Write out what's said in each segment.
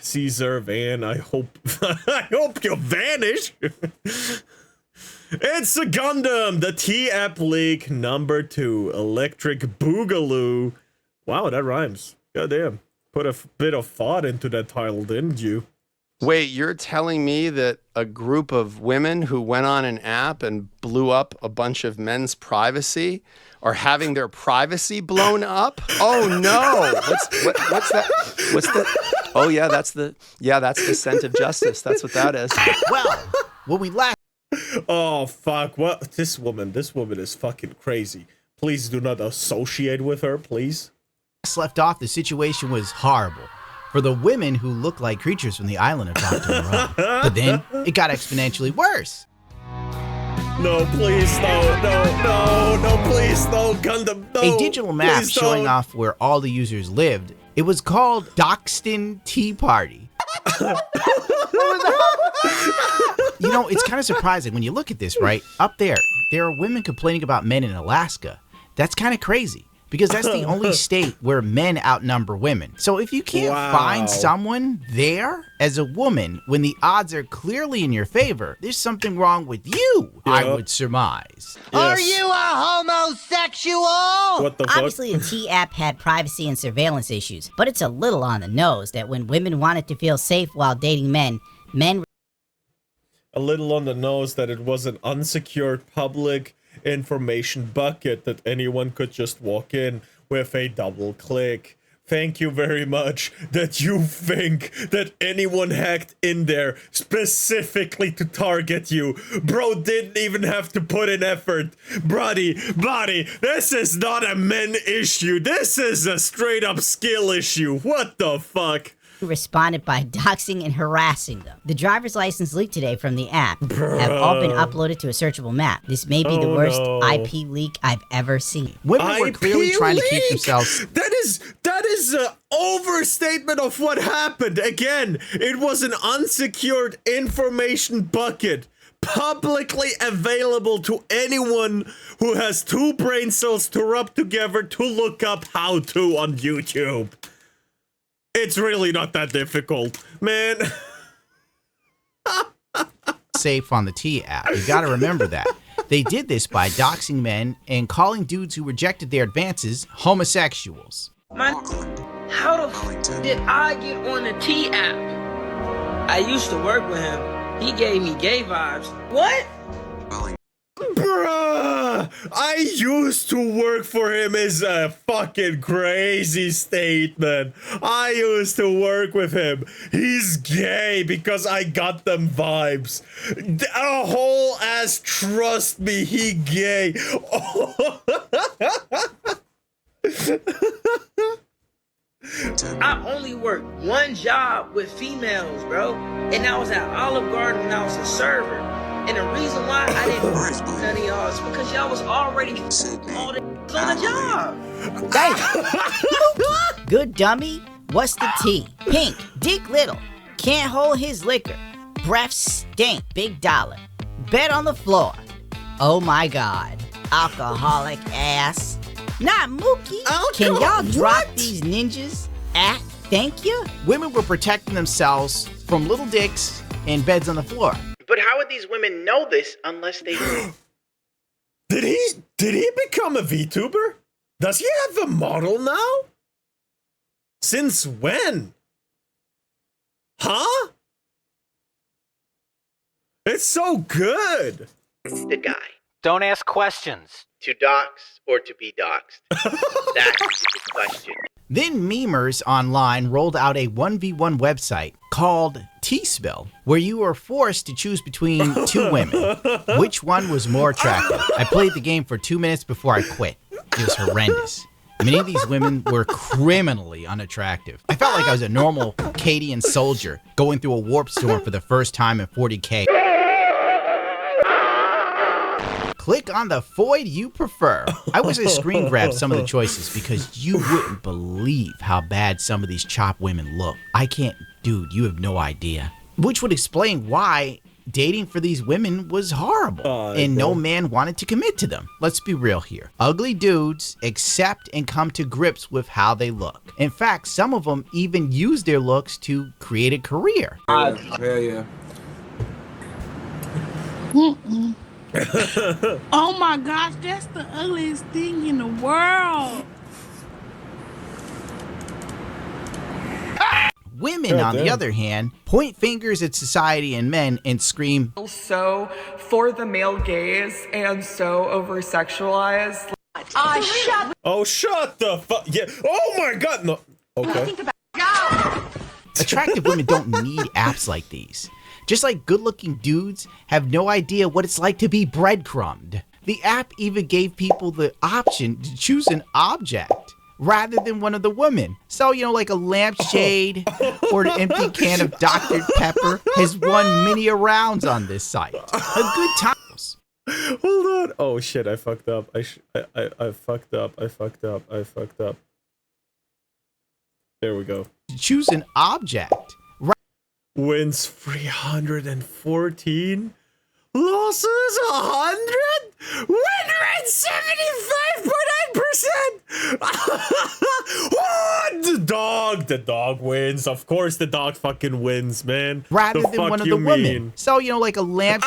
Caesar Van, I hope I hope you vanish. It's a Gundam, the T-App League number 2, Electric Boogaloo. Wow, that rhymes. Goddamn. Put a bit of thought into that title, didn't you? Wait, you're telling me that a group of women who went on an app and blew up a bunch of men's privacy are having their privacy blown up? Oh no! What's that? What's the? Oh yeah, that's the scent of justice. That's what that is. Well, when we last. Oh fuck! What? This woman is fucking crazy. Please do not associate with her, please. Left off, the situation was horrible for the women who look like creatures from the island of Dr. Moreau. But then it got exponentially worse. No, please, no, please, no, Gundam, no. A digital map showing off where all the users lived. It was called Doxton Tea Party. You know, it's kind of surprising when you look at this, right? Up there are women complaining about men in Alaska. That's kind of crazy. Because that's the only state where men outnumber women. So if you can't find someone there as a woman when the odds are clearly in your favor, there's something wrong with you, I would surmise. Yes. Are you a homosexual? What the fuck? Obviously, the T-App had privacy and surveillance issues, but it's a little on the nose that when women wanted to feel safe while dating men a little on the nose that it was an unsecured public information bucket that anyone could just walk in with a double click. Thank you very much that you think that anyone hacked in there specifically to target you. Bro didn't even have to put in effort. Buddy, this is not a men issue. This is a straight up skill issue. What the fuck? responded by doxing and harassing them. The driver's license leaked today from the app have all been uploaded to a searchable map. This may be the worst IP leak I've ever seen. Women were clearly trying to keep themselves... That is an overstatement of what happened. Again, it was an unsecured information bucket, publicly available to anyone who has two brain cells to rub together to look up how to on YouTube. It's really not that difficult, man. Safe on the T app. You gotta remember that. They did this by doxing men and calling dudes who rejected their advances homosexuals. Man, how the f did I get on the T app? I used to work with him. He gave me gay vibes. What? Bruh, I used to work for him is a fucking crazy statement. I used to work with him. He's gay because I got them vibes. A whole ass, trust me, he gay. I only worked one job with females, bro. And I was at Olive Garden when I was a server. And the reason why I didn't work none of y'all is because y'all was already all the on the job. Damn. Good dummy. What's the T? Pink. Dick little. Can't hold his liquor. Breath stink. Big dollar. Bed on the floor. Oh my god. Alcoholic ass. Not Mookie. Can y'all drop these ninjas? Thank you. Women were protecting themselves from little dicks and beds on the floor. But how would these women know this unless they... Did he become a VTuber? Does he have a model now? Since when? Huh? It's so good. The guy. Don't ask questions. To dox or to be doxed? That's the question. Then memers online rolled out a 1v1 website called T-Spill, where you were forced to choose between two women. Which one was more attractive? I played the game for 2 minutes before I quit. It was horrendous. Many of these women were criminally unattractive. I felt like I was a normal Cadian soldier going through a warp storm for the first time in 40K. Click on the void you prefer. I wish I screen grabbed some of the choices because you wouldn't believe how bad some of these chop women look. I can't, dude, you have no idea. Which would explain why dating for these women was horrible, and no man wanted to commit to them. Let's be real here. Ugly dudes accept and come to grips with how they look. In fact, some of them even use their looks to create a career. Hell yeah. Oh my gosh, that's the ugliest thing in the world. Women, on the other hand, point fingers at society and men and scream, so for the male gaze and so over sexualized. Oh, shut the fuck. Yeah. Oh my god. No. Okay. attractive women don't need apps like these. Just like good-looking dudes have no idea what it's like to be breadcrumbed. The app even gave people the option to choose an object rather than one of the women. So, you know, like a lampshade or an empty can of Dr. Pepper has won many a rounds on this site. A good time. Hold on. Oh shit, I fucked up. I fucked up. I fucked up. I fucked up. There we go. Choose an object. Wins 314. Losses 100. Win rate 75.9%. The dog wins. Of course the dog fucking wins, man. Rather than one of the women. So, you know, like a lamp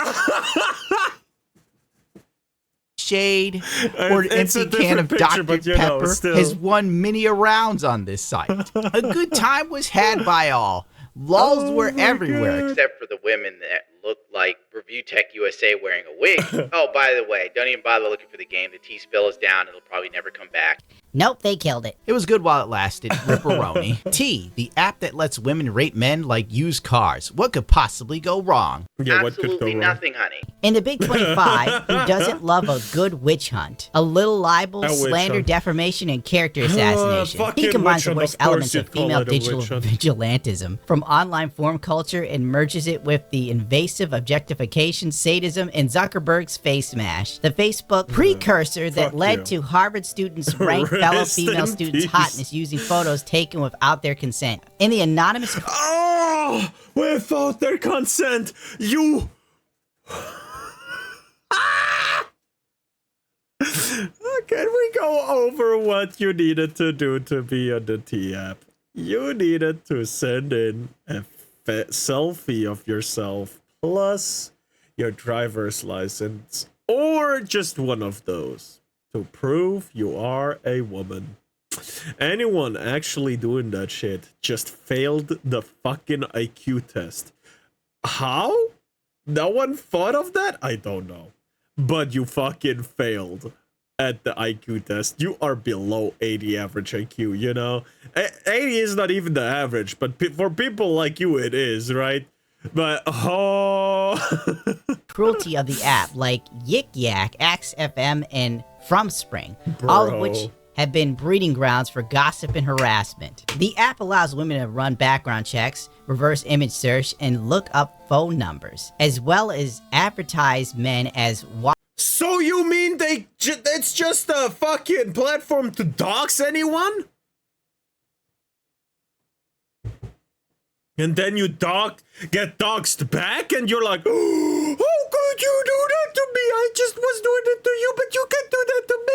shade or an empty can of Dr. Pepper has won many a rounds on this site. A good time was had by all. Lulls were everywhere. Except for the women that look like Review Tech USA wearing a wig. Oh, by the way, don't even bother looking for the game. The T-spill is down. It'll probably never come back. Nope, they killed it. It was good while it lasted. Ripperoni. T, the app that lets women rate men like used cars. What could possibly go wrong? Yeah, absolutely nothing, honey. In the Big 25, who doesn't love a good witch hunt? A little libel, slander, defamation, and character assassination. He combines the worst elements of female digital vigilantism from online forum culture and merges it with the invasive objectification, sadism, and Zuckerberg's face smash. The Facebook precursor that led to Harvard students rank fellow female students' hotness using photos taken without their consent. In the anonymous... Oh! Without their consent! You... Can we go over what you needed to do to be on the T app? You needed to send in a selfie of yourself plus your driver's license or just one of those to prove you are a woman. Anyone actually doing that shit just failed the fucking IQ test. How? No one thought of that? I don't know. But you fucking failed at the IQ test. You are below 80 average IQ, you know? 80 is not even the average, but for people like you, it is, right? But, oh... cruelty of the app, like Yik Yak, Axe FM, and FromSpring, all of which have been breeding grounds for gossip and harassment. The app allows women to run background checks, reverse image search, and look up phone numbers, as well as advertise men as... So you mean it's just a fucking platform to dox anyone? And then you get doxed back and you're like, oh, how could you do that to me? I just was doing it to you, but you can't do that to me.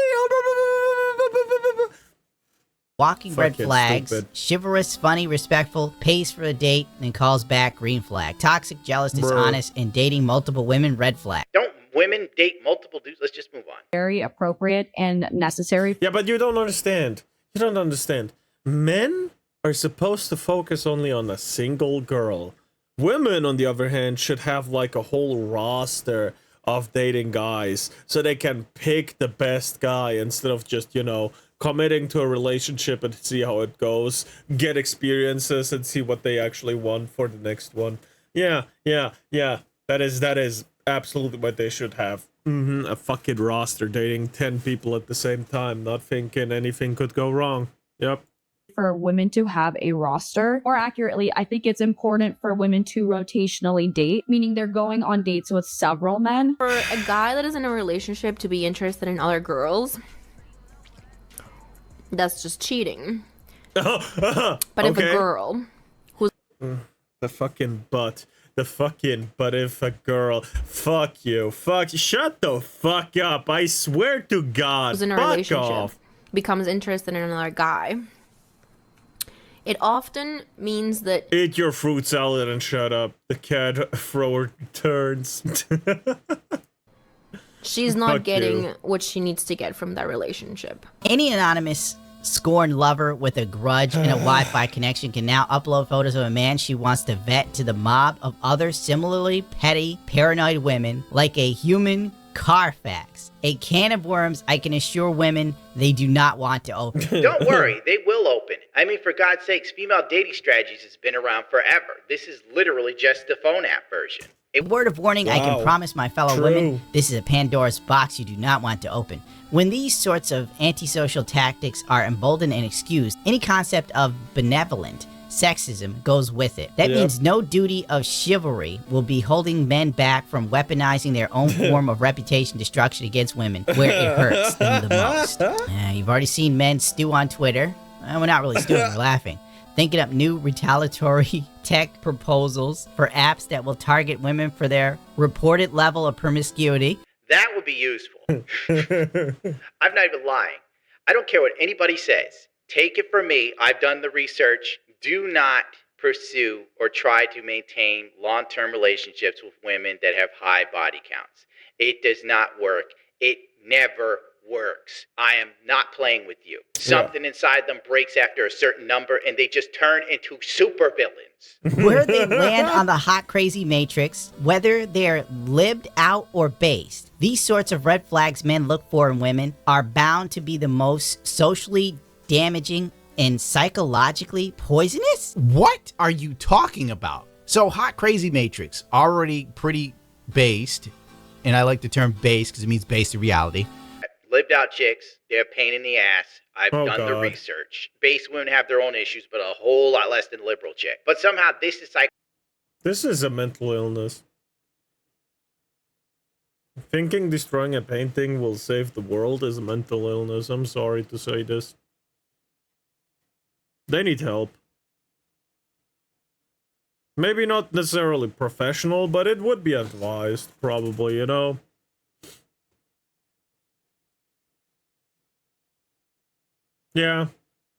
Walking red flags, chivalrous, funny, respectful, pays for a date, and calls back green flag. Toxic, jealous, dishonest, and dating multiple women, red flag. Don't women date multiple dudes? Let's just move on. Very appropriate and necessary. Yeah, but you don't understand. You don't understand. Men are supposed to focus only on a single girl. Women, on the other hand, should have like a whole roster of dating guys so they can pick the best guy instead of just, you know, committing to a relationship and see how it goes, get experiences and see what they actually want for the next one. Yeah. That is absolutely what they should have. A fucking roster dating 10 people at the same time, not thinking anything could go wrong. Yep. For women to have a roster. More accurately, I think it's important for women to rotationally date, meaning they're going on dates with several men. For a guy that is in a relationship to be interested in other girls, that's just cheating. But if a girl who's... The fucking butt. the fucking, but if a girl, fuck you, shut the fuck up, I swear to God, who's in a fuck relationship off. becomes interested in another guy, it often means that Eat your fruit salad and shut up. The cat thrower turns. she's not Fuck getting you. what she needs to get from that relationship. Any anonymous scorned lover with a grudge and a Wi-Fi connection can now upload photos of a man she wants to vet to the mob of other similarly petty, paranoid women like a human Carfax. A can of worms I can assure women they do not want to open. Don't worry, they will open. I mean, for God's sakes, female dating strategies has been around forever. This is literally just the phone app version. A word of warning I can Wow. promise my fellow True. women, this is a Pandora's box you do not want to open. When these sorts of antisocial tactics are emboldened and excused, any concept of benevolent sexism goes with it. That Yep. means no duty of chivalry will be holding men back from weaponizing their own form of reputation destruction against women where it hurts them the most. You've already seen men stew on Twitter. We're not really stewing, we're laughing. Thinking up new retaliatory tech proposals for apps that will target women for their reported level of promiscuity. That would be useful. I'm not even lying. I don't care what anybody says. Take it from me. I've done the research. Do not pursue or try to maintain long-term relationships with women that have high body counts. It does not work. It never works. I am not playing with you. Something inside them breaks after a certain number and they just turn into supervillains. Where they land on the hot crazy matrix, whether they're lived out or based, these sorts of red flags men look for in women are bound to be the most socially damaging and psychologically poisonous? What are you talking about? So hot crazy matrix, already pretty based, and I like the term based because it means based in reality. Lived out chicks, they're a pain in the ass. I've Oh, done the God. research. Base women have their own issues, but a whole lot less than liberal chick. But somehow this is This is a mental illness. Thinking destroying a painting will save the world is a mental illness. I'm sorry to say this. They need help. Maybe not necessarily professional, but it would be advised, probably, you know? Yeah.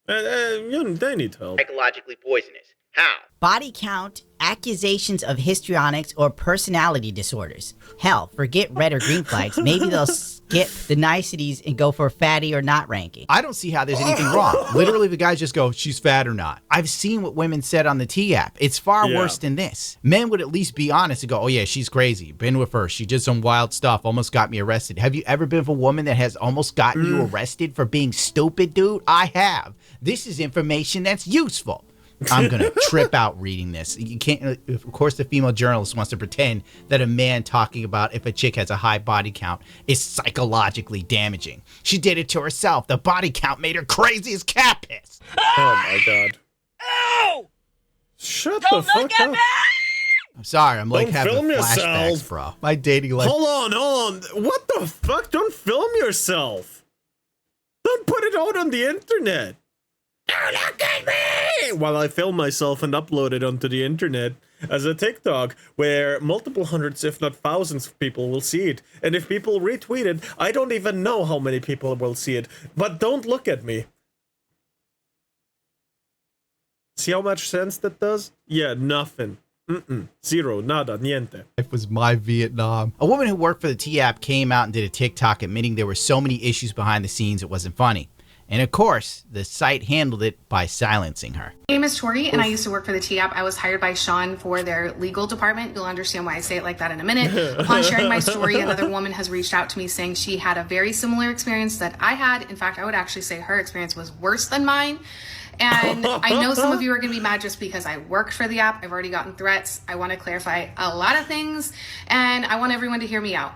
They need help. psychologically poisonous. How? Body count, accusations of histrionics, or personality disorders. Hell, forget red or green flags. Maybe they'll skip the niceties and go for fatty or not ranking. I don't see how there's anything wrong. Literally, the guys just go, she's fat or not. I've seen what women said on the T app. It's far Yeah. worse than this. Men would at least be honest and go, oh yeah, she's crazy. Been with her. She did some wild stuff. Almost got me arrested. Have you ever been with a woman that has almost gotten you arrested for being stupid, dude? I have. This is information that's useful. I'm going to trip out reading this. You can't, of course, the female journalist wants to pretend that a man talking about if a chick has a high body count is psychologically damaging. She did it to herself. The body count made her crazy as cat piss. Oh my god. Ow! Shut Don't the fuck look at up. me! I'm sorry. I'm like Don't having film flashbacks, yourself. bro. My dating life. Hold on. What the fuck? Don't film yourself. Don't put it out on the internet. Don't look at me! While I film myself and upload it onto the internet as a TikTok where multiple hundreds, if not thousands of people will see it. And if people retweet it, I don't even know how many people will see it. But don't look at me. See how much sense that does? Yeah, nothing. Zero, nada, niente. Life was my Vietnam. A woman who worked for the T app came out and did a TikTok admitting there were so many issues behind the scenes it wasn't funny. And of course, the site handled it by silencing her. My name is Tori, and I used to work for the T app. I was hired by Sean for their legal department. You'll understand why I say it like that in a minute. Upon sharing my story, another woman has reached out to me saying she had a very similar experience that I had. In fact, I would actually say her experience was worse than mine. And I know some of you are going to be mad just because I worked for the app. I've already gotten threats. I want to clarify a lot of things, and I want everyone to hear me out.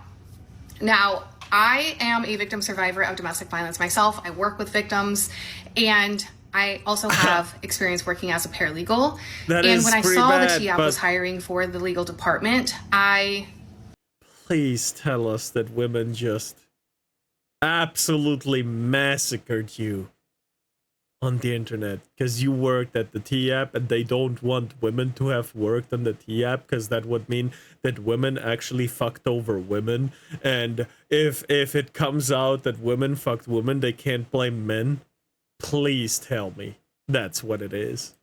Now, I am a victim survivor of domestic violence myself. I work with victims, and I also have experience working as a paralegal. That and is when I pretty saw bad, the TAP but- was hiring for the legal department, Please tell us that women just absolutely massacred you on the internet because you worked at the T-app and they don't want women to have worked on the T-app because that would mean that women actually fucked over women. And if it comes out that women fucked women, they can't blame men. Please tell me that's what it is.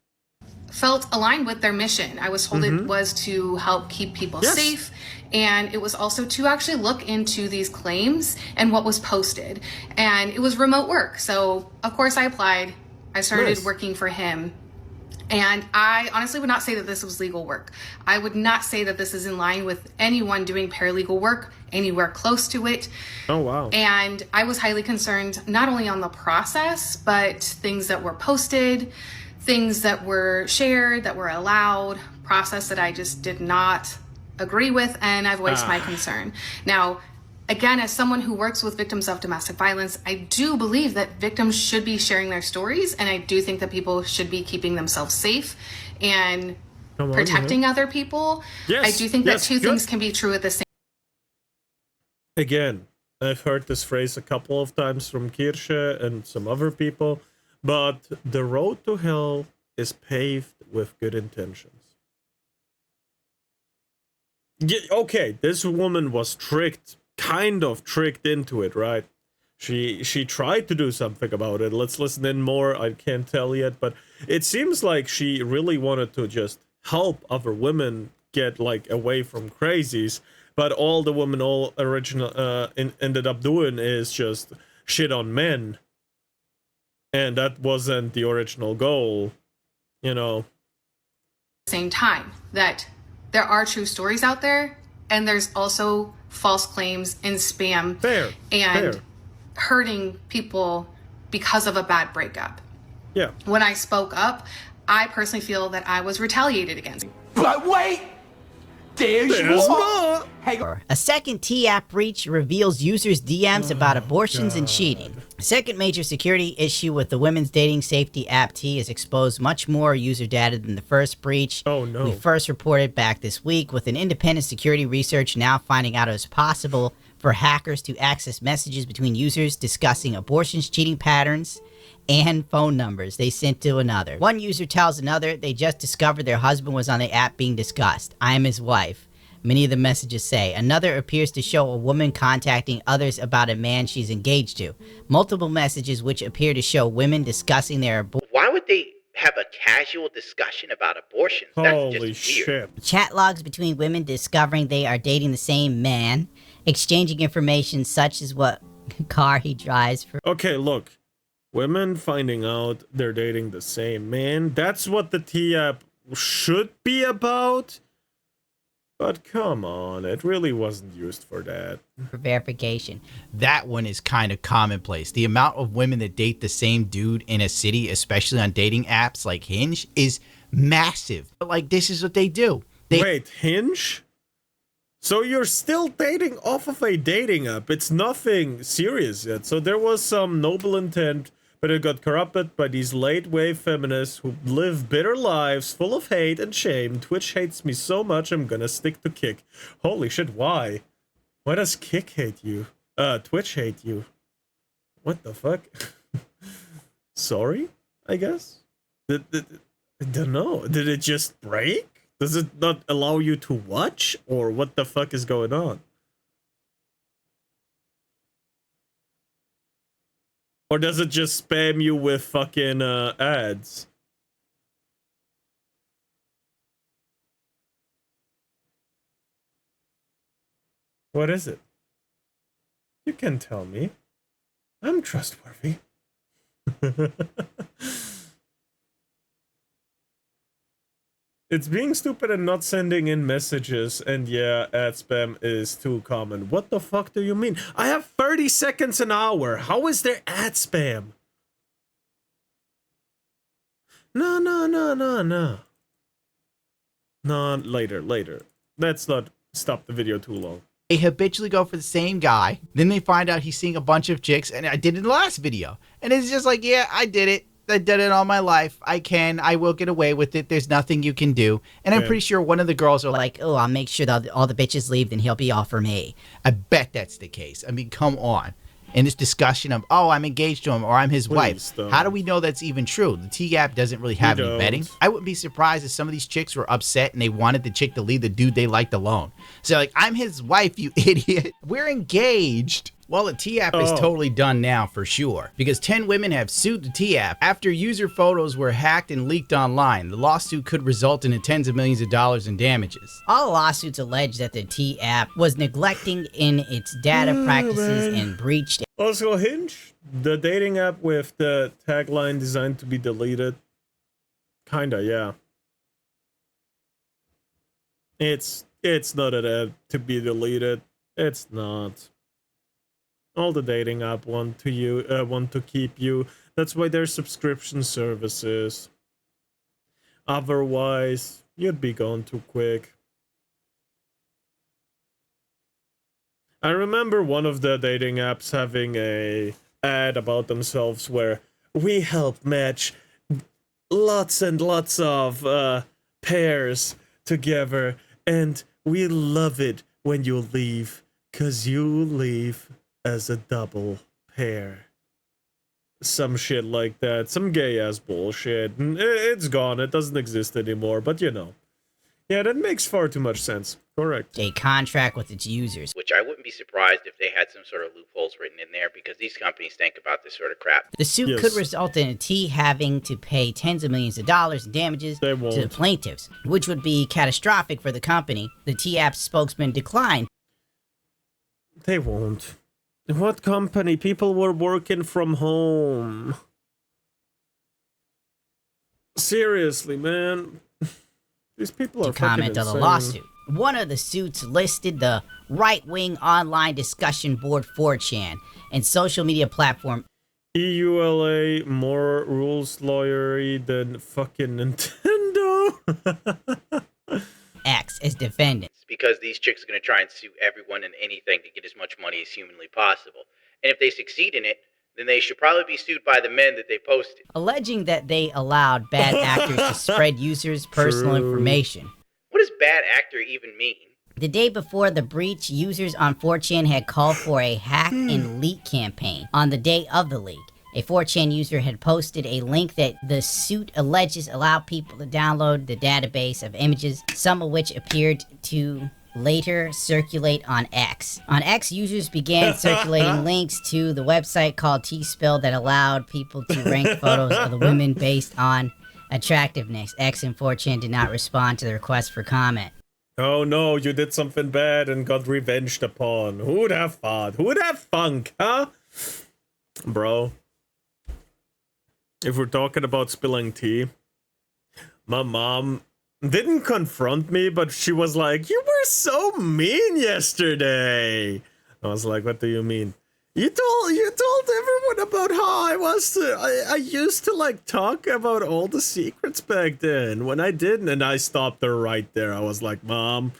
Felt aligned with their mission. I was told it was to help keep people safe, and it was also to actually look into these claims and what was posted. And it was remote work, so of course I applied. I started working for him, and I honestly would not say that this was legal work. I would not say that this is in line with anyone doing paralegal work anywhere close to it. Oh wow. And I was highly concerned not only on the process, but things that were posted, things that were shared, that were allowed, process that I just did not agree with, and I voiced my concern. Now, again, as someone who works with victims of domestic violence, I do believe that victims should be sharing their stories, and I do think that people should be keeping themselves safe and protecting other people. I do think that two things can be true at the same time. Again, I've heard this phrase a couple of times from Kirsche and some other people. But the road to hell is paved with good intentions. Yeah, okay, this woman was kind of tricked into it, right? She tried to do something about it. Let's listen in more. I can't tell yet, but it seems like she really wanted to just help other women get like away from crazies. But all the women ended up doing is just shit on men. And that wasn't the original goal, you know. Same time, that there are true stories out there, and there's also false claims and spam and hurting people because of a bad breakup. Yeah. When I spoke up, I personally feel that I was retaliated against. But wait! There's more! A second T-app breach reveals users' DMs about abortions and cheating. A second major security issue with the women's dating safety app T has exposed much more user data than the first breach. Oh no. We first reported back this week, with an independent security research now finding out it was possible for hackers to access messages between users discussing abortions, cheating patterns, and phone numbers they sent to another. One user tells another they just discovered their husband was on the app being discussed. I am his wife. Many of the messages say. Another appears to show a woman contacting others about a man she's engaged to. Multiple messages which appear to show women discussing their Why would they have a casual discussion about abortions? Holy That's just weird. shit. chat logs between women discovering they are dating the same man, exchanging information such as what car he drives for. Okay, look. Women finding out they're dating the same man. That's what the T-app should be about. But come on, it really wasn't used for that. For verification. That one is kind of commonplace. The amount of women that date the same dude in a city, especially on dating apps like Hinge, is massive. But like, this is what they do. Wait, Hinge? So you're still dating off of a dating app. It's nothing serious yet. So there was some noble intent, but it got corrupted by these late-wave feminists who live bitter lives full of hate and shame. Twitch hates me so much, I'm gonna stick to Kick. Holy shit, why? Why does Kick hate you? Twitch hate you. What the fuck? Sorry, I guess? I don't know. Did it just break? Does it not allow you to watch? Or what the fuck is going on? Or does it just spam you with fucking ads? What is it? You can tell me. I'm trustworthy. It's being stupid and not sending in messages, and yeah, ad spam is too common. What the fuck do you mean? I have 30 seconds an hour. How is there ad spam? No. No, later. Let's not stop the video too long. They habitually go for the same guy. Then they find out he's seeing a bunch of chicks, and I did it in the last video. And it's just like, yeah, I did it. I did it all my life. I will get away with it. There's nothing you can do. And I'm pretty sure one of the girls are like, oh, I'll make sure that all the bitches leave, then he'll be all for me. I bet that's the case. I mean, come on. in this discussion of, oh, I'm engaged to him or I'm his wife. don't. How do we know that's even true? The T app doesn't really have We any don't. vetting. I wouldn't be surprised if some of these chicks were upset and they wanted the chick to leave the dude they liked alone. So like, I'm his wife, you idiot. We're engaged. Well, the T-App is totally done now for sure, because 10 women have sued the T-App after user photos were hacked and leaked online. The lawsuit could result in tens of millions of dollars in damages. All lawsuits allege that the T-App was neglecting in its data practices and breached. Also, Hinge, the dating app with the tagline designed to be deleted. Kinda, yeah. It's not an app to be deleted. It's not. All the dating app want to keep you. That's why there's subscription services. Otherwise, you'd be gone too quick. I remember one of the dating apps having a ad about themselves where we help match lots and lots of pairs together, and we love it when you leave, 'cause you leave as a double pair. Some shit like that. Some gay-ass bullshit. It's gone. It doesn't exist anymore, but you know. Yeah, that makes far too much sense. Correct. A contract with its users. Which I wouldn't be surprised if they had some sort of loopholes written in there, because these companies think about this sort of crap. The suit could result in a T having to pay tens of millions of dollars in damages to the plaintiffs, which would be catastrophic for the company. The T-App's spokesman declined. They won't. What company? People were working from home. Seriously, man. These people are to comment fucking on the insane. lawsuit. One of the suits listed the right-wing online discussion board 4chan and social media platform EULA more rules lawyery than fucking Nintendo. X as defendant. Because these chicks are going to try and sue everyone and anything to get as much money as humanly possible. And if they succeed in it, then they should probably be sued by the men that they posted. Alleging that they allowed bad actors to spread users' personal information. What does bad actor even mean? The day before the breach, users on 4chan had called for a hack and leak campaign. On the day of the leak, a 4chan user had posted a link that the suit alleges allowed people to download the database of images, some of which appeared to later circulate on X. On X, users began circulating links to the website called T-Spill that allowed people to rank photos of the women based on attractiveness. X and 4chan did not respond to the request for comment. Oh no, you did something bad and got revenged upon. Who would have thought? Who would have thunk, huh? Bro. If we're talking about spilling tea, my mom didn't confront me, but she was like, "You were so mean yesterday." I was like, "What do you mean?" You told everyone about how I used to like talk about all the secrets back then when I didn't, and I stopped her right there. I was like, "Mom,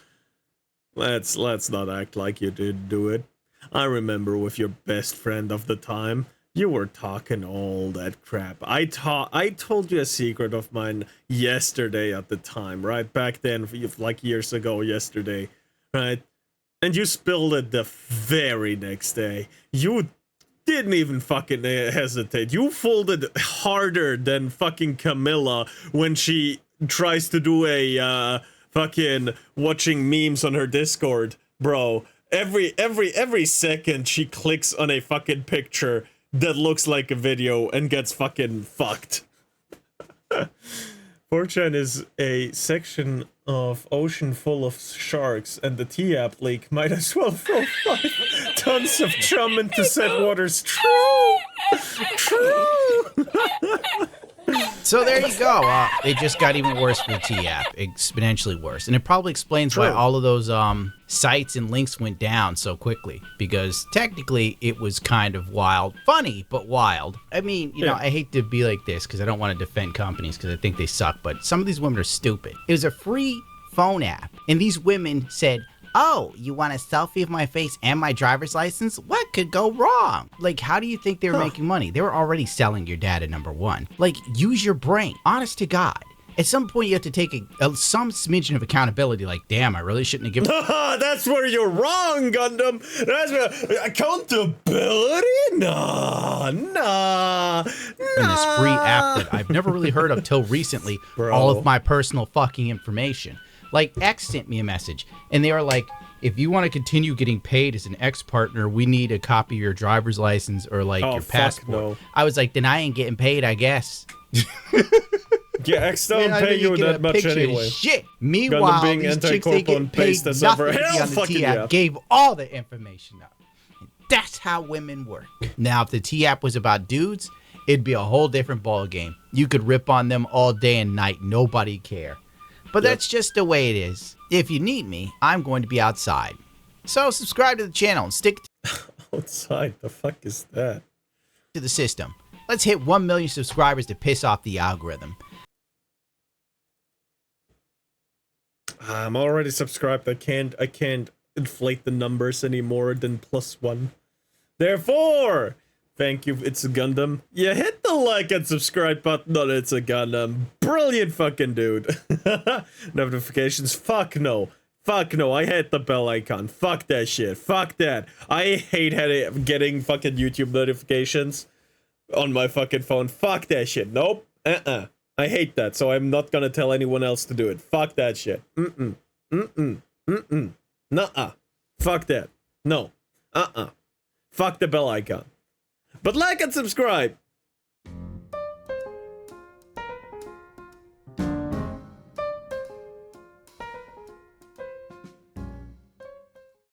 let's not act like you didn't do it. I remember with your best friend of the time, you were talking all that crap. I told you a secret of mine yesterday at the time, right? Back then, like years ago yesterday, right? And you spilled it the very next day. You didn't even fucking hesitate. You folded harder than fucking Camilla when she tries to do a fucking watching memes on her Discord, bro. Every second she clicks on a fucking picture that looks like a video and gets fucking fucked. 4chan is a section of ocean full of sharks, and the T-App leak might as well throw 5 tons of chum into said waters. True! So there you go. It just got even worse for the T-App, exponentially worse. And it probably explains why all of those sites and links went down so quickly. Because technically, it was kind of wild. Funny, but wild. I mean, you know, I hate to be like this because I don't want to defend companies because I think they suck. But some of these women are stupid. It was a free phone app. And these women said, "Oh, you want a selfie of my face and my driver's license? What could go wrong?" Like, how do you think they were making money? They were already selling your data, number one. Like, use your brain. Honest to God. At some point, you have to take some smidgen of accountability. Like, damn, I really shouldn't have given. That's where you're wrong, Gundam. That's where accountability. Nah. And this free app that I've never really heard of till recently. Bro. All of my personal fucking information. Like, X sent me a message, and they were like, if you want to continue getting paid as an ex-partner, we need a copy of your driver's license or like your passport. No. I was like, then I ain't getting paid, I guess. Yeah, X don't pay you that much anyway. Shit. Meanwhile, being these chicks they get paid this nothing over. to be Hell on the fucking T-app yeah. gave all the information up. That's how women work. Now, if the T-app was about dudes, it'd be a whole different ball game. You could rip on them all day and night. Nobody care. But that's just the way it is. If you need me, I'm going to be outside. So subscribe to the channel and stick Outside? The fuck is that? to the system. Let's hit 1 million subscribers to piss off the algorithm. I'm already subscribed. I can't inflate the numbers any more than +1. Therefore, thank you, It'sAGundam. Yeah, hit the like and subscribe button on It'sAGundam. Brilliant fucking dude. Notifications, fuck no. Fuck no, I hate the bell icon. Fuck that shit. Fuck that. I hate getting fucking YouTube notifications on my fucking phone. Fuck that shit. Nope. I hate that, so I'm not gonna tell anyone else to do it. Fuck that shit. Nuh-uh. Fuck that. No. Fuck the bell icon. But like and subscribe.